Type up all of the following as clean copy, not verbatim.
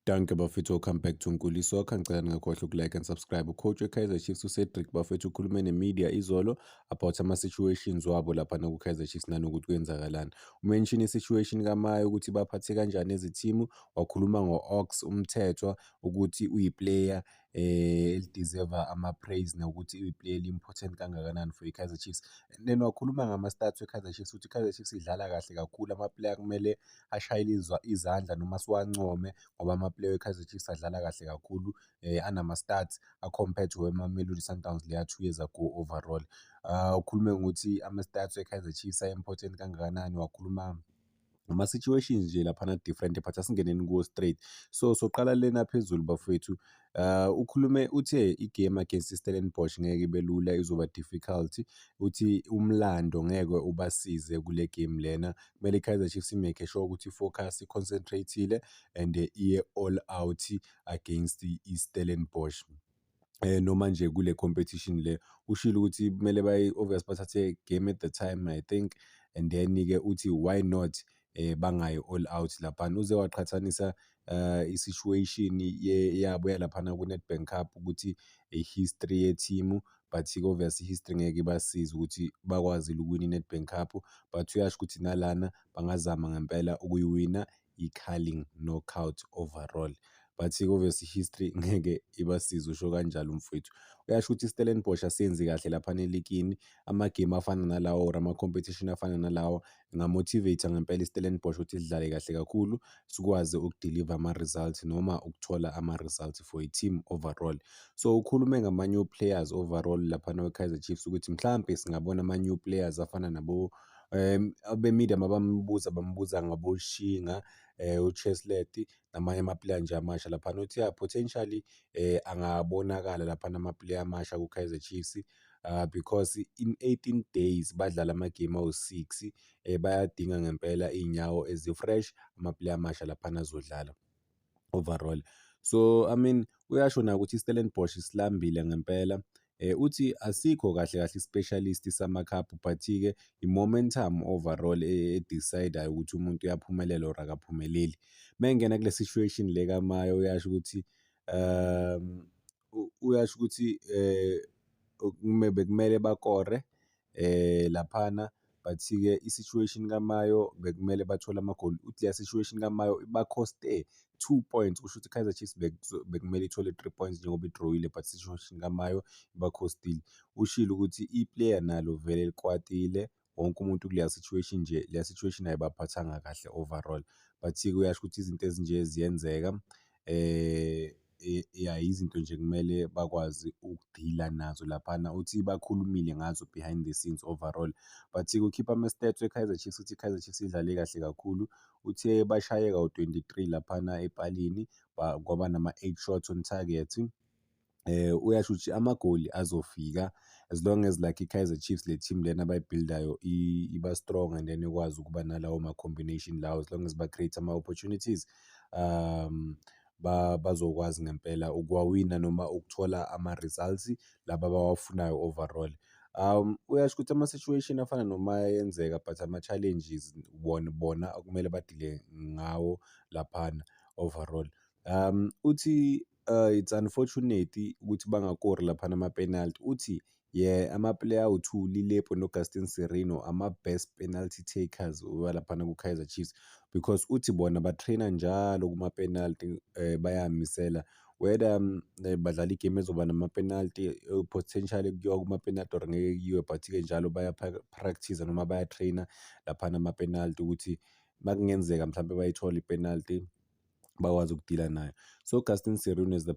Danke bafethu, welcome back to Nkuli Soccer. Ngicela ningakhohlwa ukulike and subscribe. Ucoach we-Kaizer Chiefs uCedric bafethu ukhulume ne-media izolo about ama-situations wabo laphana ku-Kaizer Chiefs nanokuthi kwenzakalani. Umention i-situation kaMayo ukuthi baphathe kanjani ezithimu, wakhuluma ngo-Ox umthethwa ukuthi uyi-player elideserve ama-praise nokuthi uyi-player eli-important kangakanani for i-Kaizer Chiefs. And then wakhuluma ngama-stats we-Kaizer Chiefs ukuthi i-Kaizer Chiefs idlala kahle kakhulu, ama-player kumele ashayele izandla noma siwancome ngoba ama-player we-Kaizer Chiefs adlala kahle kakhulu, anama-stats a-compared to weMamelodi Sundowns leya 2 years ago overall. Ukhulume ngokuthi ama-stats we-Kaizer Chiefs are-important kangakanani, wakhuluma ama-situations nje laphana different but asingeneni kuwo straight. So soqala lena phezulu bafowethu, ukhulume uthe igame against iStellenbosch ngeke ibe lula, izoba difficult. Uthi umlando ngeke ubasize kule game lena, kumele i-Kaizer Chiefs imake sure ukuthi i-focus i-concentrate-ile and iye all out against iStellenbosch. Noma nje kule competition le, ushilo ukuthi kumele obvious bathathe game at the time I think, and then-ke uthi why not bangayi all out laphana. Uze waqhathanisa i-situation yabo yalaphana ku-Nedbank Cup ukuthi i-history ye-team, but obviously i-history ngeke ibasize ukuthi bakwazi ukuwina i-Nedbank Cup, but uyasho ukuthi nalana bangazama ngempela ukuyiwina i-Carling knockout overall. But obviously history ngeke ibasize, usho kanjalo umfowethu. Uyasho ukuthi iStellenbosch asenzi kahle laphana elikini, ama-game afana nalawo or ama-competition afana nalawo nga-motivate ngempela iStellenbosch ukuthi sidlale kahle kakhulu, sikwazi ukudeliver ama-results noma ukuthola ama-results for i-team overall. So ukhulume ngama-new players overall laphana we-Kaizer Chiefs ukuthi mhlampe singabona ama-new players afana nabo abe-media bambuza ngabo Shinga, uChesleti namanye ama-player nje amasha laphana. Uthi potentially angabonakala laphana ama-player amasha ku-Kaizer Chiefs, because in 18 days badlala ama-game awu-6, bayadinga ngempela iy'nyawo ezi-fresh, ama-player amasha laphana azodlala overall. So I mean uyasho na ukuthi iStellenbosch isilambile ngempela. Uthi asikho kahle kahle i-specialist sama-cup, but-ke i-momentum overall e-decide-ayo ukuthi umuntu uyaphumelela or akaphumeleli. Mengena kule situation le kaMayo uyasho ukuthi bekumele bakore laphana, but-ke i-situation kaMayo bekumele bathole amagoli. Uthi leya situation kaMayo ibakhoste 2 points, kusho ukuthi i-Kaizer Chiefs bekumele ithole 3 points njengoba idrawile, but situation kaMayo ibakhostile. Ushilo ukuthi i-player nalo vele likwatile, wonke umuntu kuleya situation nje, leya situation ayibaphathanga kahle overall. But-ke uyasho ukuthi izinto ezinje ziyenzeka, izinto nje kumele bakwazi ukudila nazo laphana. Uthi bakhulumile ngazo behind the scenes overall, but-ke ukhipha ama-stats we-Kaizer Chiefs uthi i-Kaizer Chiefs idlale kahle kakhulu. Uthe bashaye kawu-23 laphana epalini, kwaba nama-8 shots on target. Uyasho ukuthi amagoli azofika as long as like i-Kaizer Chiefs le team lena abayibhildayo iba strong, and then ikwazi ukuba nalawo ma-combination lawo, as long as ba-create ama-opportunities, bazokwazi ngempela ukuwawina noma ukuthola ama-results laba abawafunayo overall. Uyasho ukuthi ama-situation afana noma yenzeka, but ama-challenges bona okumele badile ngawo laphana overall. Uthi it's unfortunate ukuthi bangakori laphana ama-penalty. Uthi ama-player awu-2 Lilepo no-Gaston Sirino ama-best penalty takers laphana ku-Kaizer Chiefs, because uthi bona batraina njalo kuma-penalty, bayamisela whether badlala igame ezoba nama-penalty, potentially kuyiwa kuma-penalty or ngeke kuyiwe, but-ke njalo baya-practice noma bayatraina laphana ama-penalty ukuthi makungenzeka mhlampe bayithole i-penalty bakwazi ukudila nayo. So Gaston Sirino is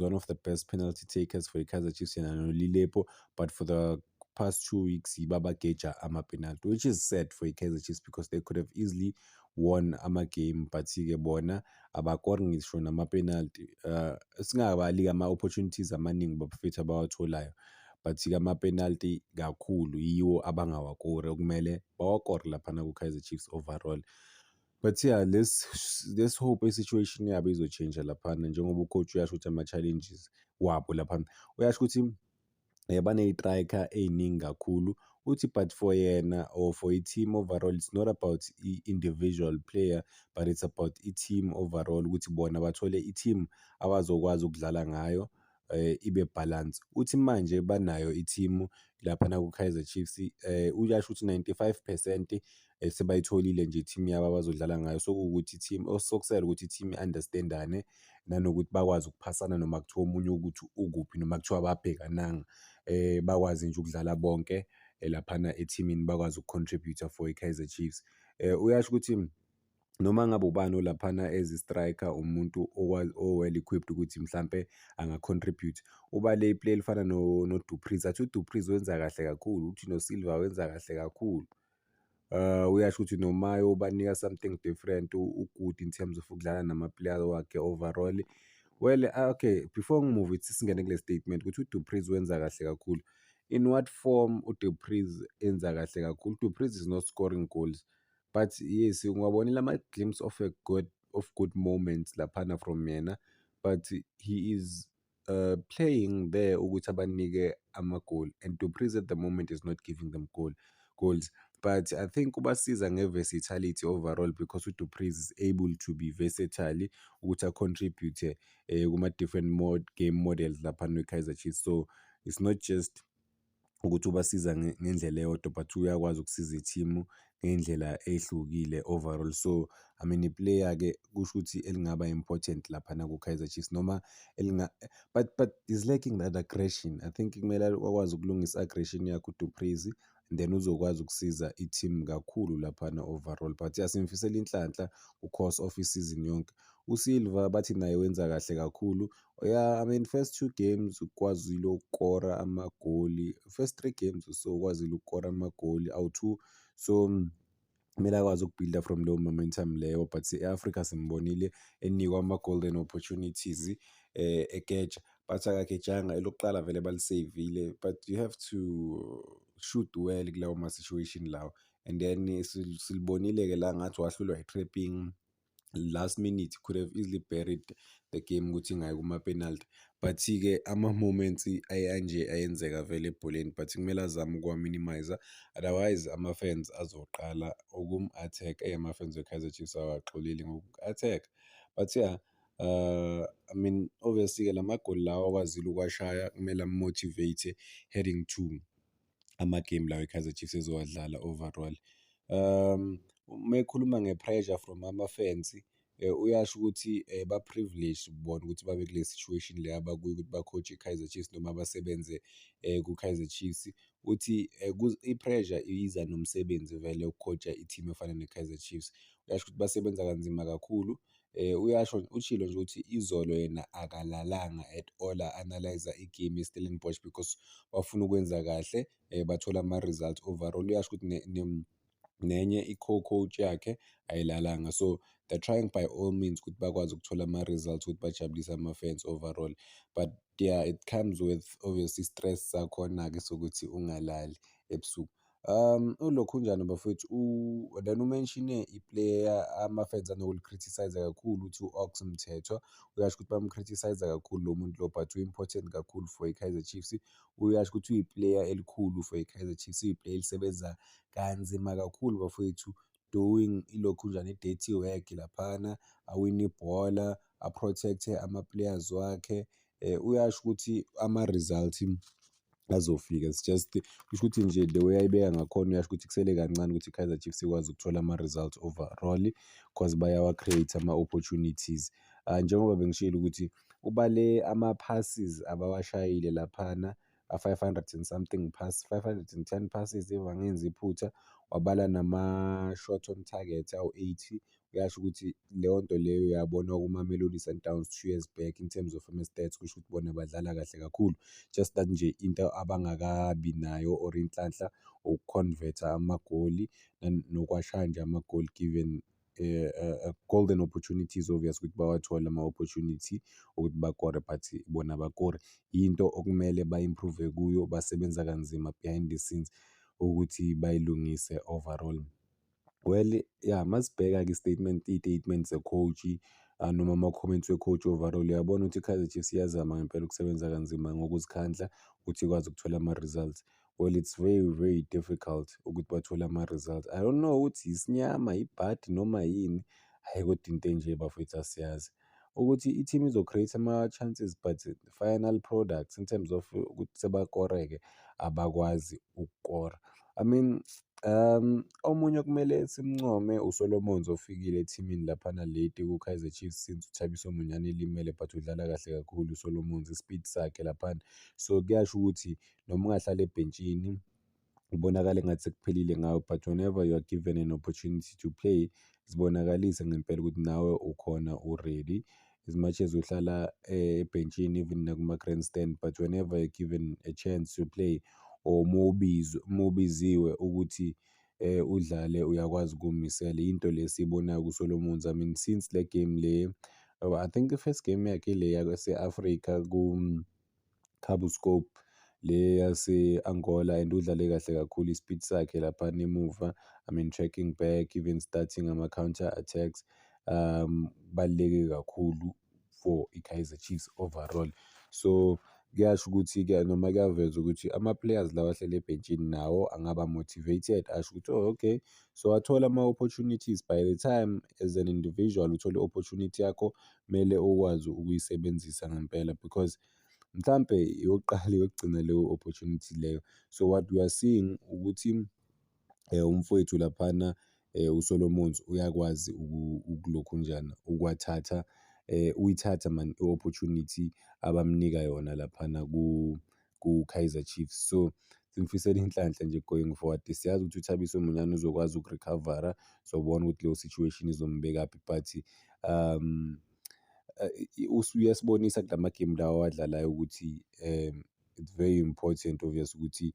one of the best penalty takers for i-Kaizer Chiefs yena no-Lilepo, but for the past 2 weeks babageja ama-penalty, which is sad for i-Kaizer Chiefs because they could have easily won ama-game, but-ke bona abakori ngisho nama-penalty. Singabali ama-opportunities amaningi bafethu abawatholayo, but-ke ama-penalty kakhulu yiwo abangawakori, okumele bawakore laphana ku-Kaizer Chiefs overall. But yeah, let's hope i-situation yabo izo-change laphana, njengoba u-coach uyasho ukuthi ama-challenges wabo laphana. Uyasho ukuthi bane-striker ey'ningi kakhulu, uthi but for yena or for i-team overall it's not about i-individual player but it's about i-team overall ukuthi bona bathole i-team abazokwazi ukudlala ngayo ibe balance. Uthi manje banayo i-team laphana ku-Kaizer Chiefs uyasho ukuthi 95% sebayitholile nje i-team yabo abazodlala ngayo, sokuwukuthi i-team osokusele ukuthi i-team i-understand-ane nanokuthi bakwazi ukuphasana noma kuthiwa omunye ukuthi ukuphi noma kuthiwa ababhekananga bakwazi nje ukudlala bonke laphana ethimini bakwazi uku-contribute-a for i-Kaizer Chiefs. Uyasho ukuthi noma ngabe ubani olaphana as i-striker umuntu o-well equipped ukuthi mhlampe anga-contribute. Ubale iplay elifana no-Du Preez, athi uDu Preez wenza kahle kakhulu, uthi noSilva wenza kahle kakhulu. Uyasho ukuthi noMayo ubanika something different, u-good in terms of ukudlala nama-player wakhe overall. Well, okay, before ngimuve ukuthi singene kule statement ukuthi uDu Preez wenza kahle kakhulu. In what form uDu Preez enza kahle kakhulu? uDu Preez is not scoring goals, but yes, ngiwabonile ama-glimpse of good moments laphana from yena, but he is playing there ukuthi abanike ama-goal, and Du Preez at the moment is not giving them goals. But I think kubasiza nge-versatility overall because uDu Preez is able to be versatile ukuthi a-contribute kuma-different game models laphana kwi-Kaizer Chiefs. So it's not just ukuthi ubasiza ngendlela eyodwa but uyakwazi ukusiza i-team ngendlela ehlukile overall. So I mean iplayer-ke kusho ukuthi elingaba important laphana ku-Kaizer Chiefs noma but is lacking that aggression. I think kumele akwazi ukulungisa i-aggression yakhe uDu Preez, and then uzokwazi ukusiza i-team kakhulu laphana overall. But simfisela inhlanhla ku-course of isizini yonke. USilva bathi naye wenza kahle kakhulu. Yeah, I mean first 2 games ukwazile ukukora amagoli, first 3 games so ukwazile ukukora amagoli awu-2, so kumele akwazi ukubuilda from leyo momentum leyo. But e-Africa simbonile enikwa ama-golden opportunities egeja, but akagejanga. Elokuqala vele baliseyivile, but you have to shoot well kulawo ma-situation lawo, and then silibonile-ke la ngathi wahlulwa i-trapping last minute, could have easily buried the game ukuthi ingayi kuma-penalty. But-ke ama-moments anje ayenzeka vele ebholeni, but kumele azame ukuwa-minimize, otherwise ama-fans azoqala ukum-attack. Ama-fans we-Kaizer Chiefs awaxoleli ngoku-attack. But yeah, I mean obviously-ke lamagoli lawa akwazile ukuwashaya kumele am-motivate heading to ama-game lawa i-Kaizer Chiefs ezowadlala overall. Mekhuluma nge-pressure from ama-fans, uyasho ukuthi ba-privileged bona ukuthi babe kule situation le abakuyo ukuthi ba-coach-e i-Kaizer Chiefs noma basebenze ku-Kaizer Chiefs. Uthi i-pressure iza nomsebenzi vele uku-coach-a i-team efana ne-Kaizer Chiefs. Uyasho ukuthi basebenza kanzima kakhulu. Utshilo nje ukuthi izolo yena akalalanga at all a-analyze igame ye-Stellenbosch because bafuna ukwenza kahle bathola ama-results overall. Uyasho ukuthi nenye i-co-coach yakhe ayilalanga, so they're trying by all means ukuthi bakwazi ukuthola ama-results ukuthi bajabulise ama-fans overall. But yeah, it comes with obviously stress sakhona-ke sokuthi ungalali ebusuku. Ulokhu unjani bafowethu? Then umenshine i-player ama-fans anokulicriticize kakhulu uthi u-Ox Mthethwa. Uyasho ukuthi bamcriticize kakhulu lo muntu lo, but u-important kakhulu for i-Kaizer Chiefs. Uyasho ukuthi uyi-player elikhulu for i-Kaizer Chiefs, uyi-player elisebenza kanzima kakhulu bafowethu, doing ilokhunjana i-dirty work laphana, awine ibhola, a-protect-e ama-players wakhe. Uyasho ukuthi ama-results azofika, it's just kusho ukuthi nje the way ayibeka ngakhona uyasho ukuthi kusele kancane ukuthi i-Kaizer Chiefs ikwazi ukuthola ama-results overall cause bayawa-create ama-opportunities. Njengoba bengishilo ukuthi ubale ama-passes abawashayile laphana, a-500 and something 510 passes if angenzi iphutha, wabala nama-shot on target awu-80. Uyasho ukuthi leyo nto leyo yabonwa kuma-Mamelodi Sundowns 2 years back in terms of ama-stats, kusho ukuthi bona badlala kahle kakhulu, just that nje into abangakabi nayo or inhlanhla uku-convert-a amagoli nokwashaya nje amagoli given golden opportunities obvious ukuthi bawathole ama-opportunity ukuthi bakore, but bona abakori. Yinto okumele ba-improve kuyo, basebenza kanzima behind the scenes ukuthi bayilungise overall. Well, yeah, masibheka-ke iy'tatement ze-coach noma ama-comments we-coach overall, uyabona ukuthi i-Kaizer Chiefs iyazama ngempela ukusebenza kanzima ngokuzikhandla ukuthi ikwazi ukuthola ama-results. well it's very very difficult ukuthi bathole ama-results. I don't know ukuthi isinyama, ibhadi noma yini, hhayi kodwa into enje bafowethu asiyazi. Ukuthi i-team izo-create ama-chances but final products in terms of ukuthi sebakore-ke abakwazi ukukora. I mean, omunye okumele simncome uSolomons ofikile ethimini laphana late ku-Kaizer Chiefs since uThabiso Munyane elimele but udlala kahle kakhulu uSolomons, i-speed sakhe laphana. So kuyasho ukuthi noma ungahlala ebhentshini kubonakala engathi sekuphelile ngawe, but whenever you are given an opportunity to play, zibonakalise ngempela ukuthi nawe ukhona u-ready. As much as uhlala ebhentshini even nakuma-grandstand, but whenever you're given a chance to play or mubiziwe ukuthi udlale uyakwazi ukumisela. Into le siyibonayo kuSolomons. I mean since le game le, I think the first game yakhe le yase-Africa ku-Cabo Scope le yase-Angola, and udlale kahle kakhulu, i-speed sakhe laphana emuva, I mean tracking back, even starting ama-counter attacks, kubaluleke kakhulu for i-Kaizer Chiefs overall. So kuyasho ukuthi noma kuyaveza ukuthi ama-players lawa ahleli ebhentshini nawo angaba motivated, asho ukuthi oh okay, so wathola ama-opportunities. By the time as an individual uthole i-opportunity yakho, kumele ukwazi ukuyisebenzisa ngempela because mhlampe yokugcina leyo opportunity leyo. So what we are seeing ukuthi umfowethu laphana uSolomons uyakwazi ukulokhunjana ukwathatha uyithatha man i-opportunity abamnika yona laphana ku-Kaizer Chiefs. So simfisela inhlanhla nje going forward. Siyazi ukuthi uThabiso Munyane uzokwazi uku-recover-a, sobona ukuthi leyo situation izombekaphi, but uyasibonisa kulama-game lawa awadlalayo ukuthi it's very important obvious ukuthi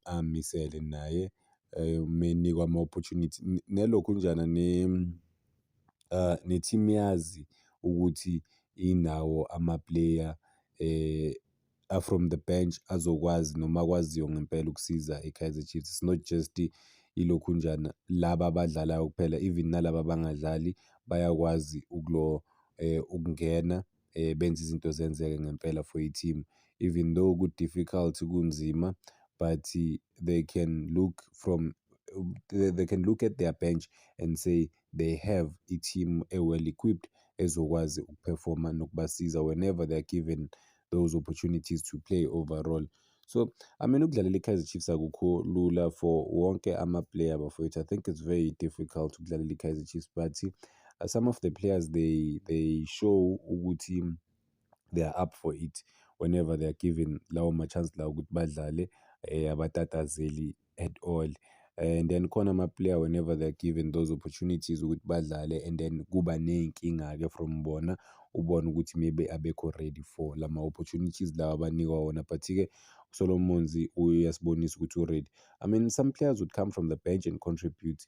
amisele naye menikwa ama-opportunity nelokhunjana ne-team yazi ukuthi inawo ama-player from the bench azokwazi noma akwaziyo ngempela ukusiza i-Kaizer Chiefs. It's not just ilokhunjana laba abadlalayo kuphela, even nalaba abangadlali bayakwazi ukungena benze izinto zenzeke ngempela for i-team, even though ku-difficult kunzima, but they can look at their bench and say they have i-team well equipped ezokwazi ukuperforma nokubasiza whenever they are given those opportunities to play overall. So I mean ukudlalela i-Kaizer Chiefs akukho lula for wonke ama-player bafowethu. I think it's very difficult ukudlalela i-Kaizer Chiefs, but some of the players they show ukuthi they are up for it whenever they are given lawo ma-chance lawo ukuthi badlale, abatatazeli at all. And then khona ama-player whenever they are given those opportunities ukuthi badlale, and then kuba ney'nkinga-ke from bona, ubone ukuthi maybe abekho ready for lama-opportunities lawa abanikwa wona, but-ke uSolomons uyasibonisa ukuthi u-ready. I mean some players would come from the bench and contribute.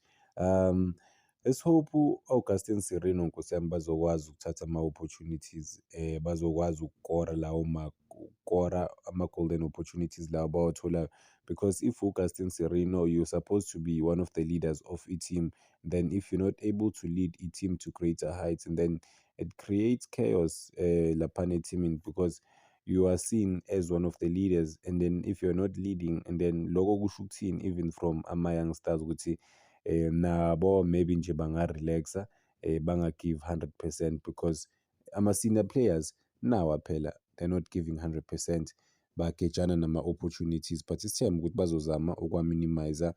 Let's hope u-Augustine Sirino Nkosi yami bazokwazi ukuthatha ama-opportunities, bazokwazi ukukora ukukora ama-golden opportunities lawa abawatholayo, because if Augustine Sirino, you're supposed to be one of the leaders of a team, then if you're not able to lead a team to greater heights, and then it creates chaos laphana eteamini, because you are seen as one of the leaders, and then if you're not leading, and then loko kusho ukuthini even from ama-youngsters ukuthi nabo maybe nje banga-relax-a, banga-give 100%, because ama-senior players nawa phela they're not giving 100%, bagejana nama-opportunities, but isithemba ukuthi bazozama ukwa-minimize-a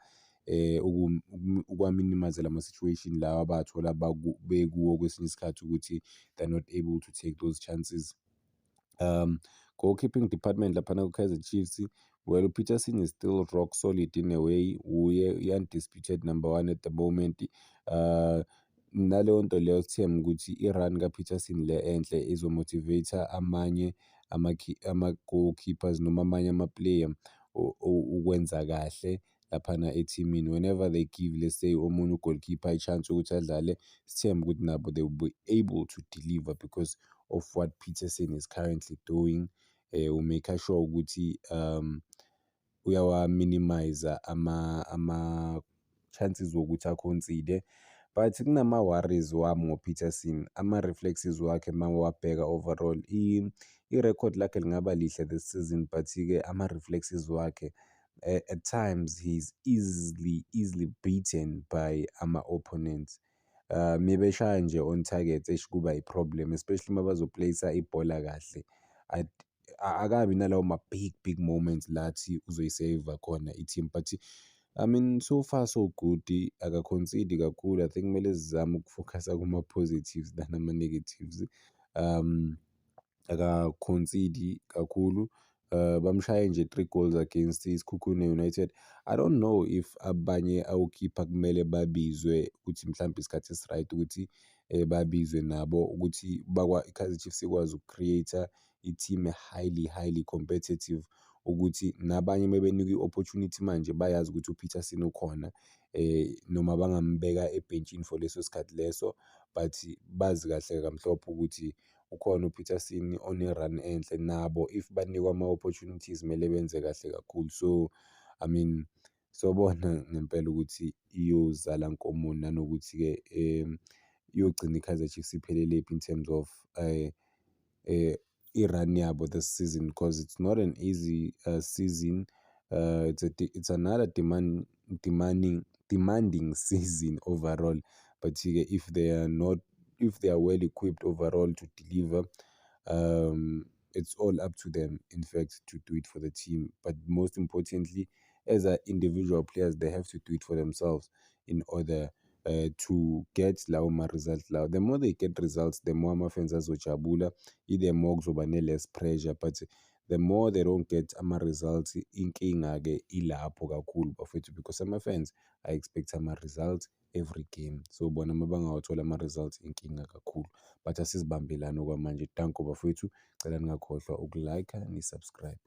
ukwa-minimize lama-situation lawa abathola bekuwo kwesinye isikhathi ukuthi they're not able to take those chances. Goalkeeping department laphana ku-Kaizer Chiefs, well Peterson is still rock solid in a way, uye undisputed number one at the moment. Naleyo nto leyo sithemba ukuthi i-run ka-Peterson le enhle izomotivate amanye ama-goalkeepers noma amanye ama-player ukwenza kahle laphana ethimini. Whenever they give, let's say omunye u-goalkeeper i-chance ukuthi adlale, sithemba ukuthi nabo they will be able to deliver because of what Peterson is currently doing. Umake sure ukuthi uyawa-minimize ama-chances wokuthi akhonside, but kunama-worries wami ngo-Peterson, ama-reflexes wakhe mawuwabheka overall, i-record lakhe lingaba lihle this season, but-ke ama-reflexes wakhe at times he's easily beaten by ama-opponents. Mebeshaya nje on target eish kuba i-problem, especially mabazoplay-sa ibhola kahle. Akabi nalawo big moments lathi uzoyiseva khona i-team, but I mean so far so good. Aka-concede kakhulu. I think kumele sizame ukufocus-a kuma-positives than ama-negatives. Aka-concede kakhulu. Bamshaye nje 3 goals against iSikhukhune United. I don't know if abanye awukhipha kumele babizwe ukuthi mhlawumbe isikhathi esi-right ukuthi babizwe nabo ukuthi i-Kaizer Chiefs ikwazi uku-create-a i-team highly competitive, ukuthi nabanye mebenikwa i-opportunity manje bayazi ukuthi uPeterson ukhona, noma bangambeka ebhentshini for leso sikhathi leso, but bazi kahle kamhlophe ukuthi ukhona uPeterson one-run enhle. Nabo if banikwa ama-opportunities kumele benze kahle kakhulu. So I mean sobona ngempela ukuthi iyozala nkomoni, nanokuthi-ke iyogcina i-Kaizer Chiefs iphelelaphi in terms of i-run yabo this season, because it's not an easy season. It's another demanding season overall. But if they are well equipped overall to deliver, it's all up to them, in fact, to do it for the team. But most importantly, as individual players, they have to do it for themselves in order to get lawo ma-results lawo. The more they get results, the more ama-fans azojabula, the more kuzoba ne-less pressure. But the more they don't get ama-results, inkinga-ke ilapho kakhulu bafethu, because ama-fans expect ama-results every game. So bona mabangawathola ama-results, inkinga kakhulu. But asizibambelane okwamanje. Danko bafethu, cela ningakhohlwa uku-like ni-subscribe.